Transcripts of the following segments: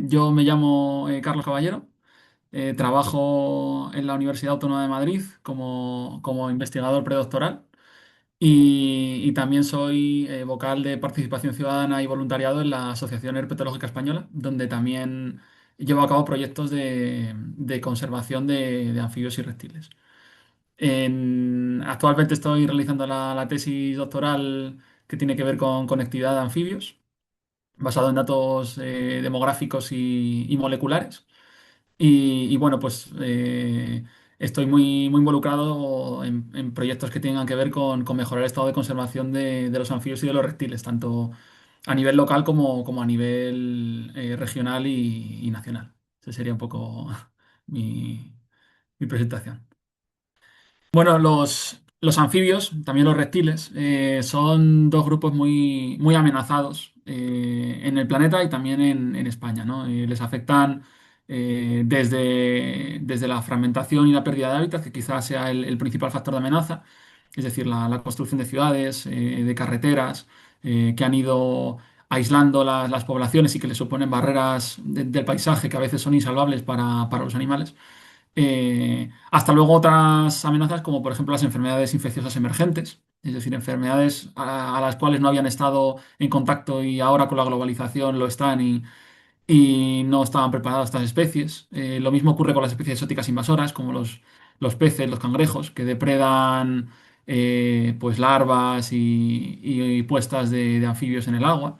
Yo me llamo Carlos Caballero, trabajo en la Universidad Autónoma de Madrid como investigador predoctoral y también soy vocal de participación ciudadana y voluntariado en la Asociación Herpetológica Española, donde también llevo a cabo proyectos de conservación de anfibios y reptiles. Actualmente estoy realizando la tesis doctoral que tiene que ver con conectividad de anfibios basado en datos demográficos y moleculares. Bueno, pues estoy muy involucrado en proyectos que tengan que ver con mejorar el estado de conservación de los anfibios y de los reptiles, tanto a nivel local como a nivel regional y nacional. Esa sería un poco mi, mi presentación. Bueno, los anfibios, también los reptiles, son dos grupos muy amenazados en el planeta y también en España, ¿no? Les afectan desde la fragmentación y la pérdida de hábitat, que quizás sea el principal factor de amenaza, es decir, la construcción de ciudades, de carreteras, que han ido aislando las poblaciones y que les suponen barreras del paisaje que a veces son insalvables para los animales. Hasta luego otras amenazas como por ejemplo las enfermedades infecciosas emergentes, es decir, enfermedades a las cuales no habían estado en contacto y ahora con la globalización lo están y no estaban preparadas estas especies. Lo mismo ocurre con las especies exóticas invasoras como los peces, los cangrejos, que depredan pues larvas y puestas de anfibios en el agua.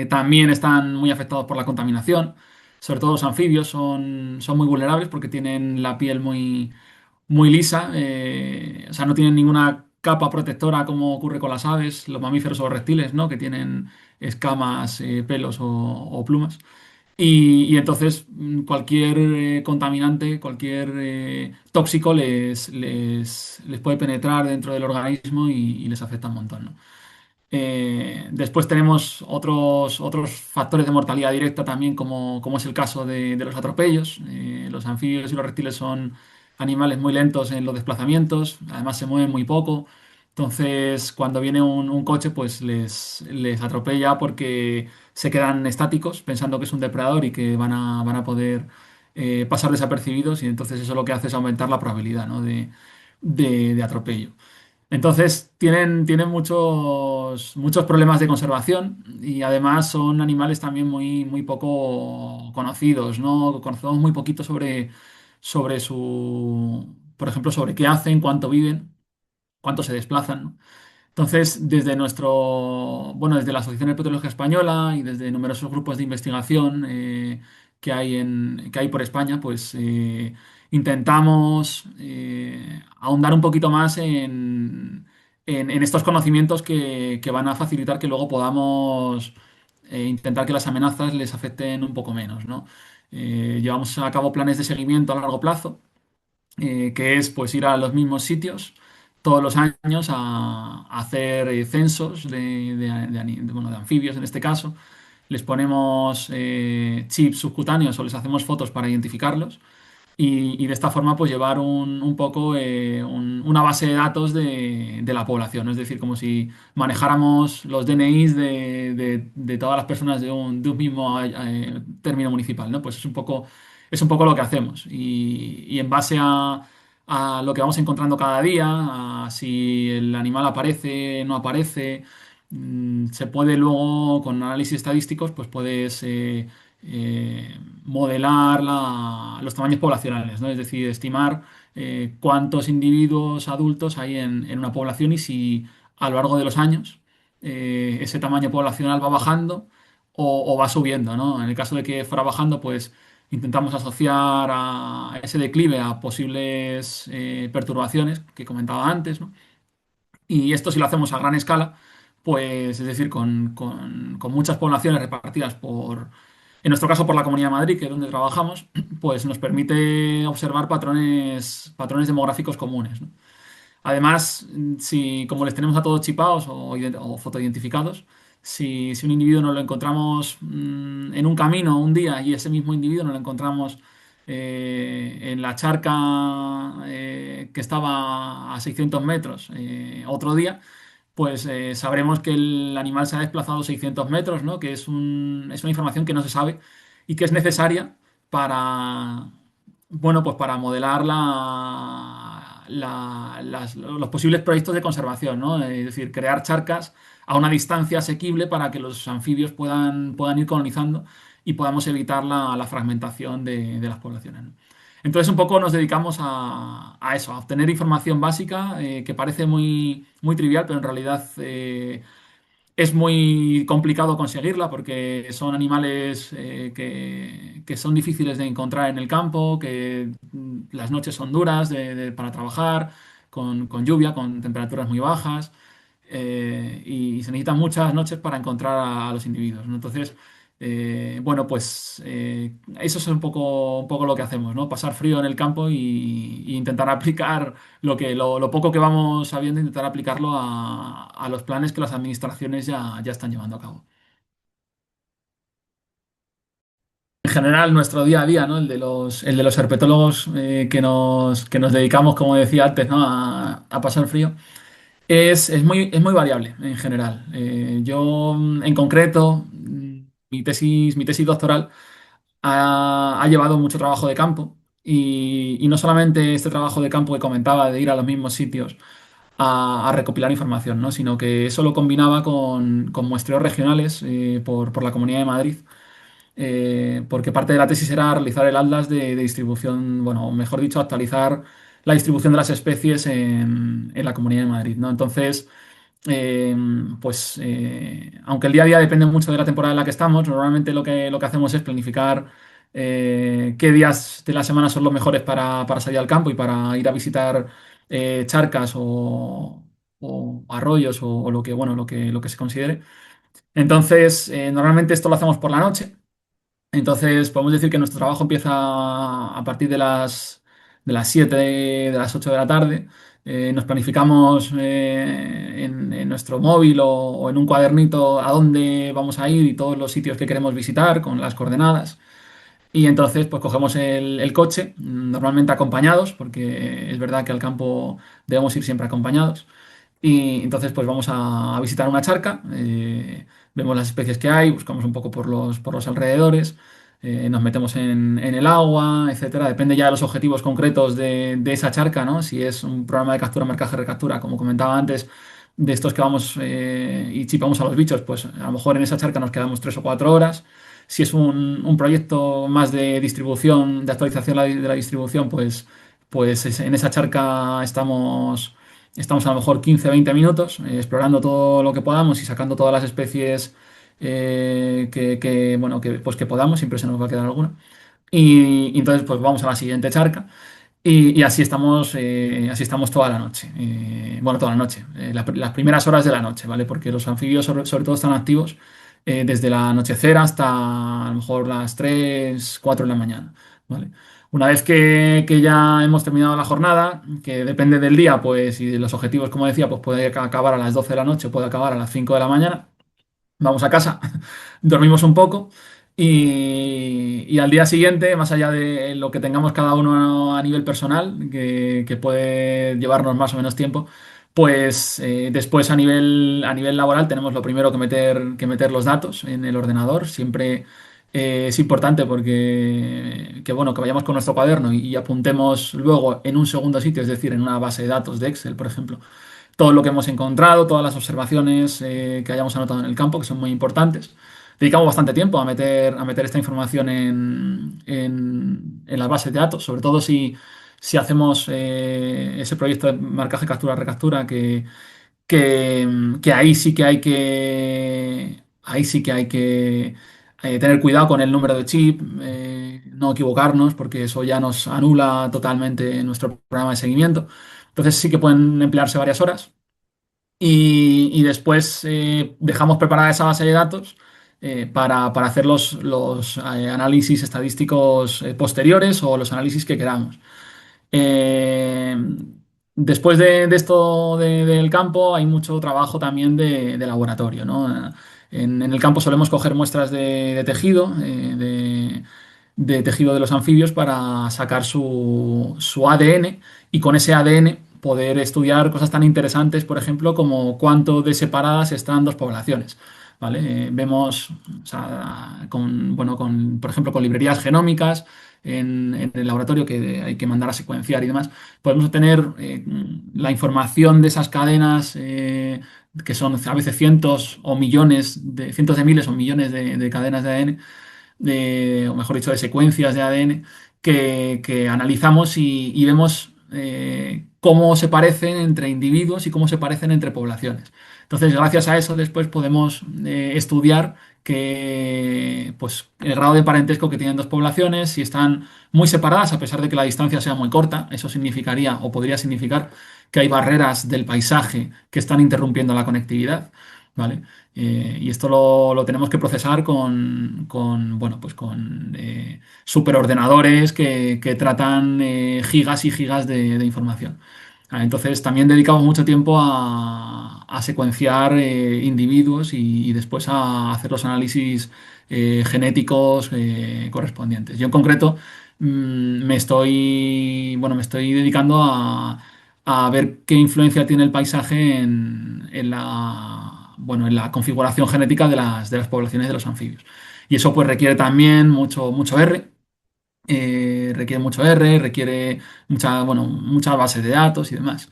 También están muy afectados por la contaminación. Sobre todo los anfibios son muy vulnerables porque tienen la piel muy lisa, o sea, no tienen ninguna capa protectora como ocurre con las aves, los mamíferos o los reptiles, ¿no? Que tienen escamas, pelos o plumas. Y entonces cualquier contaminante, cualquier tóxico les puede penetrar dentro del organismo y les afecta un montón, ¿no? Después tenemos otros factores de mortalidad directa también, como es el caso de los atropellos. Los anfibios y los reptiles son animales muy lentos en los desplazamientos, además se mueven muy poco. Entonces, cuando viene un coche, pues les atropella porque se quedan estáticos pensando que es un depredador y que van a poder pasar desapercibidos y entonces eso lo que hace es aumentar la probabilidad, ¿no? de atropello. Entonces tienen muchos problemas de conservación y además son animales también muy poco conocidos, ¿no? Conocemos muy poquito sobre por ejemplo, sobre qué hacen, cuánto viven, cuánto se desplazan, ¿no? Entonces, desde la Asociación Herpetológica Española y desde numerosos grupos de investigación que hay por España, pues intentamos ahondar un poquito más en estos conocimientos que van a facilitar que luego podamos intentar que las amenazas les afecten un poco menos, ¿no? Llevamos a cabo planes de seguimiento a largo plazo que es pues ir a los mismos sitios todos los años a hacer censos bueno, de anfibios en este caso. Les ponemos chips subcutáneos o les hacemos fotos para identificarlos y de esta forma pues llevar un poco una base de datos de la población, es decir, como si manejáramos los DNIs de todas las personas de un mismo término municipal, ¿no? Pues es un poco lo que hacemos y en base a lo que vamos encontrando cada día, a si el animal aparece, no aparece, se puede luego con análisis estadísticos pues puedes modelar los tamaños poblacionales, ¿no? Es decir, estimar cuántos individuos adultos hay en una población y si a lo largo de los años ese tamaño poblacional va bajando o va subiendo, ¿no? En el caso de que fuera bajando, pues intentamos asociar a ese declive a posibles perturbaciones que comentaba antes, ¿no? Y esto si lo hacemos a gran escala, pues es decir, con muchas poblaciones repartidas en nuestro caso por la Comunidad de Madrid, que es donde trabajamos, pues nos permite observar patrones demográficos comunes, ¿no? Además, si como les tenemos a todos chipados o fotoidentificados, si un individuo nos lo encontramos en un camino un día y ese mismo individuo nos lo encontramos en la charca que estaba a 600 metros otro día, pues sabremos que el animal se ha desplazado 600 metros, ¿no? Que es una información que no se sabe y que es necesaria para, bueno, pues para modelar los posibles proyectos de conservación, ¿no? Es decir, crear charcas a una distancia asequible para que los anfibios puedan ir colonizando y podamos evitar la fragmentación de las poblaciones, ¿no? Entonces, un poco nos dedicamos a eso, a obtener información básica que parece muy trivial, pero en realidad es muy complicado conseguirla porque son animales que son difíciles de encontrar en el campo, que las noches son duras para trabajar, con lluvia, con temperaturas muy bajas, y se necesitan muchas noches para encontrar a los individuos, ¿no? Entonces, bueno, pues eso es un poco lo que hacemos, ¿no? Pasar frío en el campo y intentar aplicar lo poco que vamos sabiendo, intentar aplicarlo a los planes que las administraciones ya están llevando a cabo. En general, nuestro día a día, ¿no? El de los herpetólogos que nos dedicamos, como decía antes, ¿no? A pasar frío, es muy variable en general. Yo, en concreto, mi tesis doctoral ha llevado mucho trabajo de campo y no solamente este trabajo de campo que comentaba de ir a los mismos sitios a recopilar información, ¿no? Sino que eso lo combinaba con muestreos regionales por la Comunidad de Madrid, porque parte de la tesis era realizar el atlas de distribución, bueno, o mejor dicho, actualizar la distribución de las especies en la Comunidad de Madrid, ¿no? Entonces, eh, pues, aunque el día a día depende mucho de la temporada en la que estamos, normalmente lo que hacemos es planificar qué días de la semana son los mejores para salir al campo y para ir a visitar charcas o arroyos o lo que, bueno, lo que se considere. Entonces, normalmente esto lo hacemos por la noche. Entonces, podemos decir que nuestro trabajo empieza a partir de las 7 de las 8 de la tarde. Nos planificamos en nuestro móvil o en un cuadernito a dónde vamos a ir y todos los sitios que queremos visitar con las coordenadas. Y entonces, pues cogemos el coche, normalmente acompañados, porque es verdad que al campo debemos ir siempre acompañados. Y entonces, pues vamos a visitar una charca, vemos las especies que hay, buscamos un poco por los alrededores, nos metemos en el agua, etcétera. Depende ya de los objetivos concretos de esa charca, ¿no? Si es un programa de captura, marcaje, recaptura, como comentaba antes, de estos que vamos y chipamos a los bichos, pues a lo mejor en esa charca nos quedamos 3 o 4 horas. Si es un proyecto más de distribución, de actualización de la distribución, pues en esa charca estamos a lo mejor 15 o 20 minutos explorando todo lo que podamos y sacando todas las especies bueno, pues que podamos, siempre se nos va a quedar alguna. Y entonces pues vamos a la siguiente charca y así estamos toda la noche. Bueno, toda la noche, las primeras horas de la noche, ¿vale? Porque los anfibios sobre todo están activos desde el anochecer hasta a lo mejor las 3 4 de la mañana, ¿vale? Una vez que ya hemos terminado la jornada, que depende del día, pues, y de los objetivos, como decía, pues puede acabar a las 12 de la noche, puede acabar a las 5 de la mañana, vamos a casa, dormimos un poco y al día siguiente, más allá de lo que tengamos cada uno a nivel personal, que puede llevarnos más o menos tiempo, pues después a nivel laboral tenemos lo primero que meter los datos en el ordenador. Siempre es importante porque bueno, que vayamos con nuestro cuaderno y apuntemos luego en un segundo sitio, es decir, en una base de datos de Excel, por ejemplo todo lo que hemos encontrado, todas las observaciones que hayamos anotado en el campo, que son muy importantes. Dedicamos bastante tiempo a meter esta información en las bases de datos, sobre todo si hacemos ese proyecto de marcaje, captura, recaptura, que ahí sí que hay que tener cuidado con el número de chip, no equivocarnos, porque eso ya nos anula totalmente nuestro programa de seguimiento. Entonces sí que pueden emplearse varias horas y después dejamos preparada esa base de datos para hacer los análisis estadísticos posteriores o los análisis que queramos. Eh, Después de esto del campo hay mucho trabajo también de laboratorio, ¿no? En el campo solemos coger muestras de tejido, de tejido de los anfibios para sacar su ADN y con ese ADN poder estudiar cosas tan interesantes, por ejemplo, como cuánto de separadas están dos poblaciones. ¿vale? Vemos, o sea, bueno, por ejemplo, con librerías genómicas en el laboratorio que hay que mandar a secuenciar y demás, podemos obtener la información de esas cadenas que son a veces cientos o millones cientos de miles o millones de cadenas de ADN o mejor dicho, de secuencias de ADN que analizamos y vemos cómo se parecen entre individuos y cómo se parecen entre poblaciones. Entonces, gracias a eso, después podemos estudiar pues, el grado de parentesco que tienen dos poblaciones, si están muy separadas, a pesar de que la distancia sea muy corta, eso significaría o podría significar que hay barreras del paisaje que están interrumpiendo la conectividad. ¿Vale? Y esto lo tenemos que procesar bueno, pues con superordenadores que tratan gigas y gigas de información. Entonces también dedicamos mucho tiempo a secuenciar individuos y después a hacer los análisis genéticos correspondientes. Yo en concreto bueno, me estoy dedicando a ver qué influencia tiene el paisaje bueno, en la configuración genética de las poblaciones de los anfibios. Y eso pues requiere también mucho R, requiere bueno, muchas bases de datos y demás.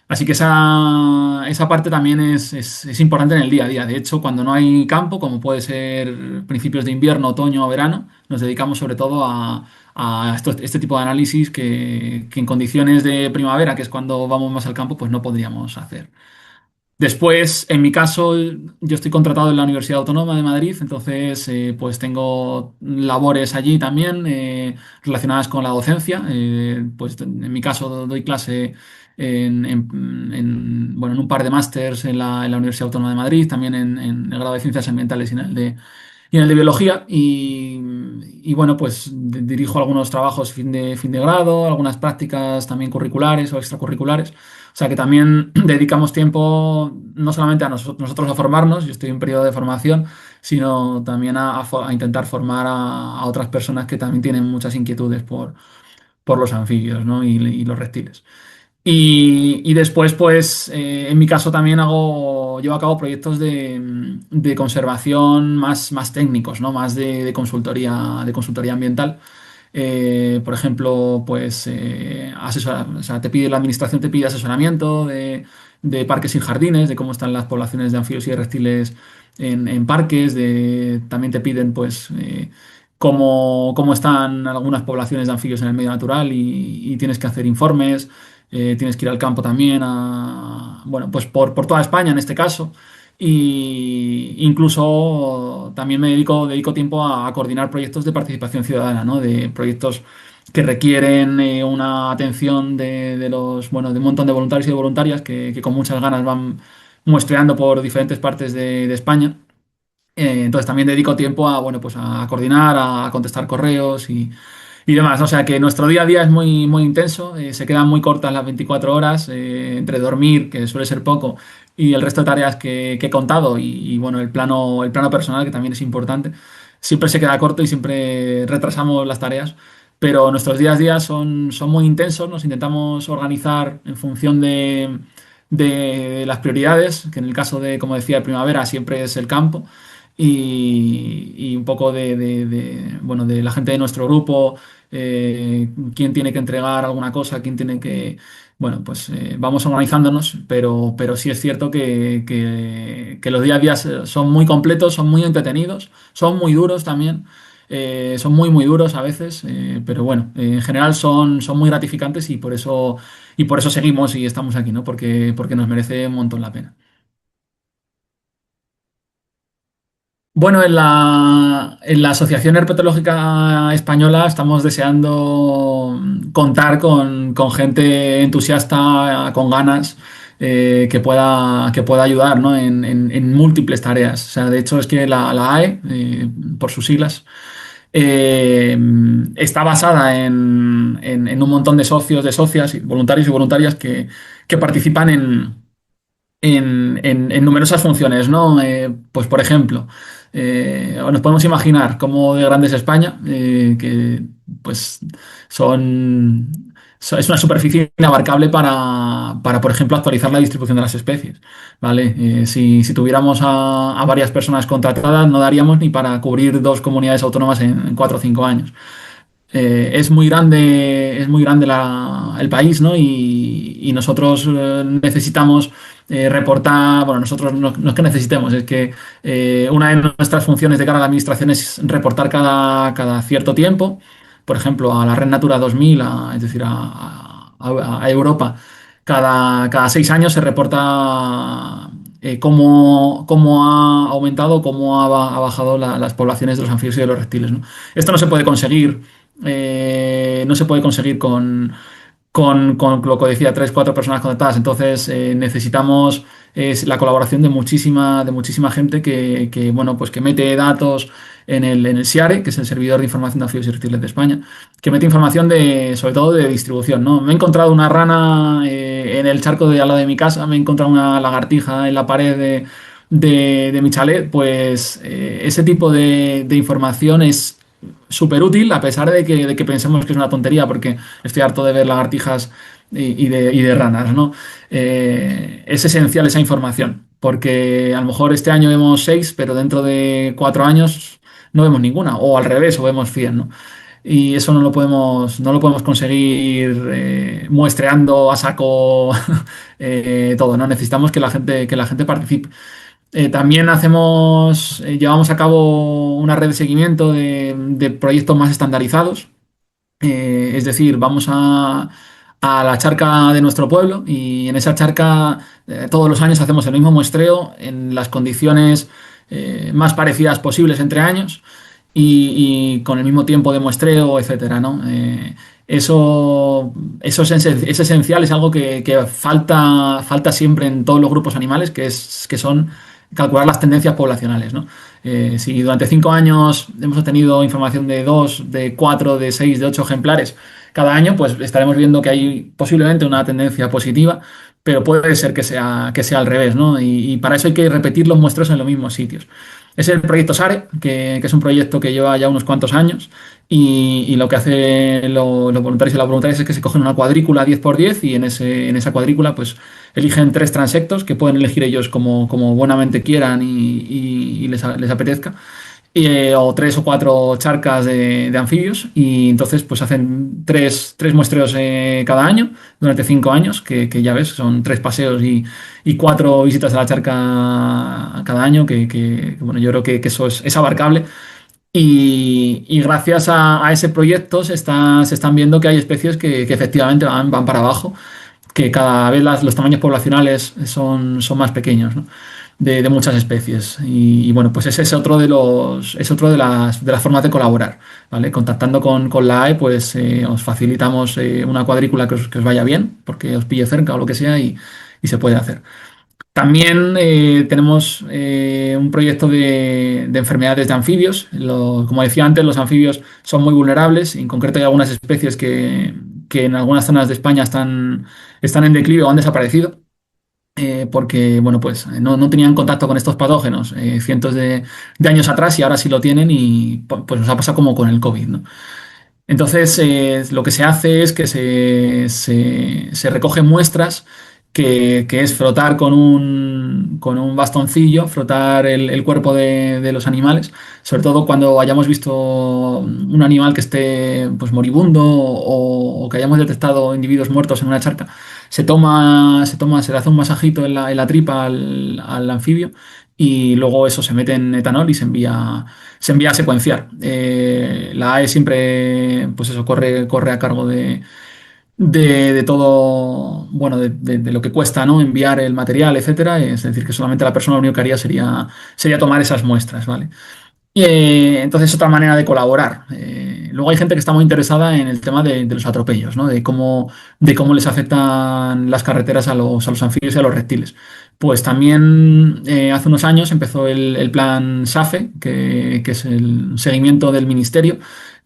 Así que esa parte también es importante en el día a día. De hecho, cuando no hay campo, como puede ser principios de invierno, otoño o verano, nos dedicamos sobre todo a este tipo de análisis que en condiciones de primavera, que es cuando vamos más al campo, pues no podríamos hacer. Después, en mi caso, yo estoy contratado en la Universidad Autónoma de Madrid, entonces pues tengo labores allí también relacionadas con la docencia. Pues en mi caso doy clase bueno, en un par de másters en la Universidad Autónoma de Madrid, también en el grado de Ciencias Ambientales y en el de Biología. Y bueno, pues dirijo algunos trabajos fin de grado, algunas prácticas también curriculares o extracurriculares. O sea que también dedicamos tiempo no solamente a nosotros a formarnos, yo estoy en periodo de formación, sino también a intentar formar a otras personas que también tienen muchas inquietudes por los anfibios, ¿no? y los reptiles. Y después, pues, en mi caso también llevo a cabo proyectos de conservación más técnicos, ¿no? Más de consultoría ambiental. Por ejemplo, pues, o sea, la administración te pide asesoramiento de parques y jardines, de cómo están las poblaciones de anfibios y de reptiles en parques, también te piden, pues, cómo están algunas poblaciones de anfibios en el medio natural y tienes que hacer informes. Tienes que ir al campo también, bueno, pues por toda España en este caso. Y incluso también dedico tiempo a coordinar proyectos de participación ciudadana, ¿no? De proyectos que requieren una atención bueno, de un montón de voluntarios y de voluntarias que con muchas ganas van muestreando por diferentes partes de España. Entonces también dedico tiempo bueno, pues a coordinar, a contestar correos y demás. O sea que nuestro día a día es muy intenso, se quedan muy cortas las 24 horas entre dormir, que suele ser poco, y el resto de tareas que he contado bueno, el plano personal, que también es importante. Siempre se queda corto y siempre retrasamos las tareas, pero nuestros días a día son muy intensos, nos intentamos organizar en función de las prioridades, que en el caso de, como decía, primavera siempre es el campo. Y un poco bueno, de la gente de nuestro grupo, quién tiene que entregar alguna cosa, quién tiene que... Bueno, pues vamos organizándonos, pero sí es cierto que los días a día son muy completos, son muy entretenidos, son muy duros también, son muy duros a veces, pero bueno, en general son muy gratificantes y por eso seguimos y estamos aquí, ¿no? Porque nos merece un montón la pena. Bueno, en la Asociación Herpetológica Española estamos deseando contar con gente entusiasta, con ganas, que pueda ayudar, ¿no? en múltiples tareas. O sea, de hecho, es que la AE, por sus siglas, eh, está basada en un montón de socios, de socias, voluntarios y voluntarias que participan en numerosas funciones, ¿no? Pues por ejemplo, nos podemos imaginar cómo de grande es España, que pues son Es una superficie inabarcable para, por ejemplo, actualizar la distribución de las especies, ¿vale? Si tuviéramos a varias personas contratadas, no daríamos ni para cubrir dos comunidades autónomas en 4 o 5 años. Es muy grande el país, ¿no? Y nosotros necesitamos reportar, bueno, nosotros no es que necesitemos, es que una de nuestras funciones de cara a la administración es reportar cada cierto tiempo, por ejemplo, a la Red Natura 2000, es decir, a Europa, cada 6 años se reporta cómo ha aumentado, cómo ha bajado las poblaciones de los anfibios y de los reptiles, ¿no? Esto no se puede conseguir con lo que decía, 3, 4 personas conectadas. Entonces necesitamos la colaboración de muchísima gente bueno, pues que mete datos en el SIARE, que es el Servidor de Información de Anfibios y Reptiles de España, que mete información sobre todo de distribución, ¿no? Me he encontrado una rana en el charco de al lado de mi casa, me he encontrado una lagartija en la pared de mi chalet, pues ese tipo de información es súper útil, a pesar de que pensemos que es una tontería, porque estoy harto de ver lagartijas y de ranas, ¿no? Es esencial esa información, porque a lo mejor este año vemos 6, pero dentro de 4 años no vemos ninguna, o al revés, o vemos 100, ¿no? Y eso no lo podemos conseguir muestreando a saco todo, ¿no? Necesitamos que la gente participe. También llevamos a cabo una red de seguimiento de proyectos más estandarizados. Es decir, vamos a la charca de nuestro pueblo y en esa charca todos los años hacemos el mismo muestreo en las condiciones más parecidas posibles entre años y con el mismo tiempo de muestreo, etcétera, ¿no? Eso es esencial, es algo que falta siempre en todos los grupos animales, que son calcular las tendencias poblacionales, ¿no? Si durante 5 años hemos obtenido información de 2, de 4, de 6, de 8 ejemplares cada año, pues estaremos viendo que hay posiblemente una tendencia positiva, pero puede ser que sea al revés, ¿no? Y para eso hay que repetir los muestreos en los mismos sitios. Es el proyecto SARE, que es un proyecto que lleva ya unos cuantos años y lo que hacen los voluntarios y las voluntarias es que se cogen una cuadrícula 10 por 10 y en esa cuadrícula pues eligen 3 transectos que pueden elegir ellos como buenamente quieran y les apetezca. O 3 o 4 charcas de anfibios y entonces pues hacen tres muestreos cada año durante 5 años, que ya ves, son 3 paseos y 4 visitas a la charca cada año, bueno, yo creo que eso es abarcable. Y gracias a ese proyecto se están viendo que hay especies que efectivamente van para abajo, que cada vez los tamaños poblacionales son más pequeños, ¿no? de muchas especies. Bueno, pues ese es otro de las formas de colaborar, ¿vale? Contactando con la AE, pues os facilitamos una cuadrícula que os vaya bien, porque os pille cerca o lo que sea, y se puede hacer. También tenemos un proyecto de enfermedades de anfibios. Como decía antes, los anfibios son muy vulnerables. En concreto, hay algunas especies que en algunas zonas de España están en declive o han desaparecido. Porque, bueno, pues no tenían contacto con estos patógenos cientos de años atrás y ahora sí lo tienen y pues nos ha pasado como con el COVID, ¿no? Entonces, lo que se hace es que se recogen muestras que es frotar con un bastoncillo, frotar el cuerpo de los animales, sobre todo cuando hayamos visto un animal que esté pues, moribundo o que hayamos detectado individuos muertos en una charca. Se le hace un masajito en la tripa al anfibio y luego eso se mete en etanol y se envía a secuenciar. La AE siempre, pues eso, corre a cargo de todo, bueno, de lo que cuesta, ¿no? Enviar el material, etcétera. Es decir, que solamente la persona lo único que haría sería tomar esas muestras, ¿vale? Y entonces otra manera de colaborar. Luego hay gente que está muy interesada en el tema de los atropellos, ¿no? De cómo les afectan las carreteras a los anfibios y a los reptiles. Pues también hace unos años empezó el plan SAFE, que es el seguimiento del ministerio,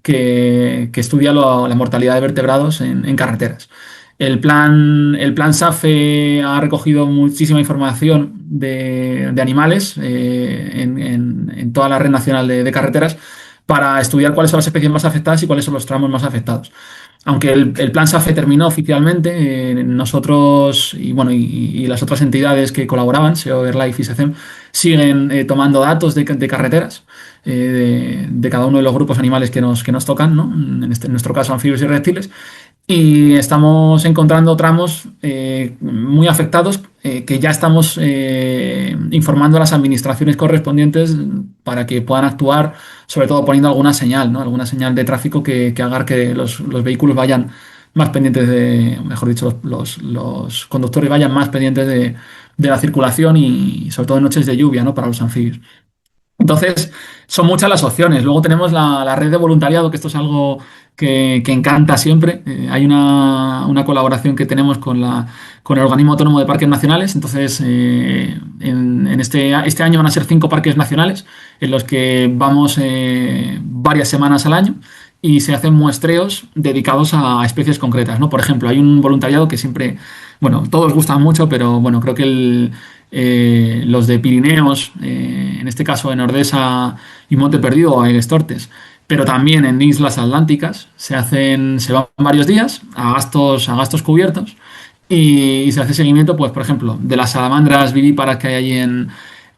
que estudia la mortalidad de vertebrados en carreteras. El plan SAFE ha recogido muchísima información de animales en toda la red nacional de carreteras para estudiar cuáles son las especies más afectadas y cuáles son los tramos más afectados. aunque el plan SAFE terminó oficialmente, nosotros y, bueno, y las otras entidades que colaboraban, SEO, Airlife y SECEM, siguen tomando datos de carreteras, de cada uno de los grupos animales que nos tocan, ¿no? En nuestro caso, anfibios y reptiles. Y estamos encontrando tramos muy afectados que ya estamos informando a las administraciones correspondientes para que puedan actuar, sobre todo poniendo alguna señal, ¿no? Alguna señal de tráfico que haga que los vehículos vayan más pendientes mejor dicho, los conductores vayan más pendientes de la circulación y sobre todo en noches de lluvia, ¿no? Para los anfibios. Entonces, son muchas las opciones. Luego tenemos la red de voluntariado, que esto es algo que encanta siempre. Hay una colaboración que tenemos con el Organismo Autónomo de Parques Nacionales. Entonces, en este año van a ser 5 parques nacionales en los que vamos varias semanas al año y se hacen muestreos dedicados a especies concretas, ¿no? Por ejemplo, hay un voluntariado que siempre, bueno, todos gustan mucho, pero bueno, creo que los de Pirineos, en este caso en Ordesa y Monte Perdido o Aigues Tortes, pero también en islas atlánticas, se van varios días a gastos cubiertos y se hace seguimiento, pues, por ejemplo, de las salamandras vivíparas que hay allí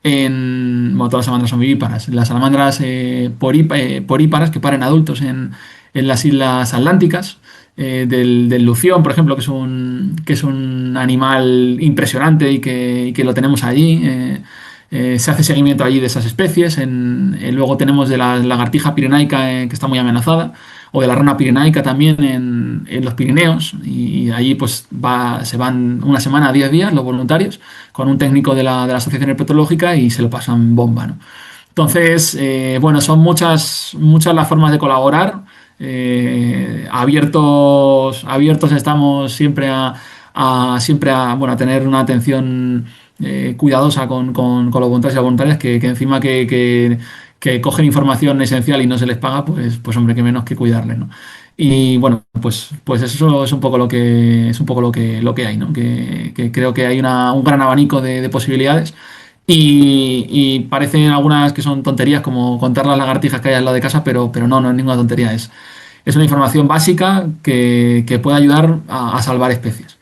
bueno, todas las salamandras son vivíparas, las salamandras poríparas que paren adultos en las islas atlánticas, del lución, por ejemplo, que es un animal impresionante y que lo tenemos allí. Se hace seguimiento allí de esas especies. Luego tenemos de la lagartija pirenaica, que está muy amenazada, o de la rana pirenaica también en los Pirineos. Y allí pues se van una semana, 10 días, los voluntarios, con un técnico de la Asociación Herpetológica y se lo pasan bomba, ¿no? Entonces, bueno, son muchas, muchas las formas de colaborar. Abiertos estamos siempre a, bueno, a tener una atención cuidadosa con los voluntarios y las voluntarias que encima que cogen información esencial y no se les paga, pues hombre, que menos que cuidarles, ¿no? Y bueno, pues eso es un poco lo que hay, ¿no? Que creo que hay un gran abanico de posibilidades y parecen algunas que son tonterías como contar las lagartijas que hay al lado de casa, pero no es ninguna tontería. Es una información básica que puede ayudar a salvar especies.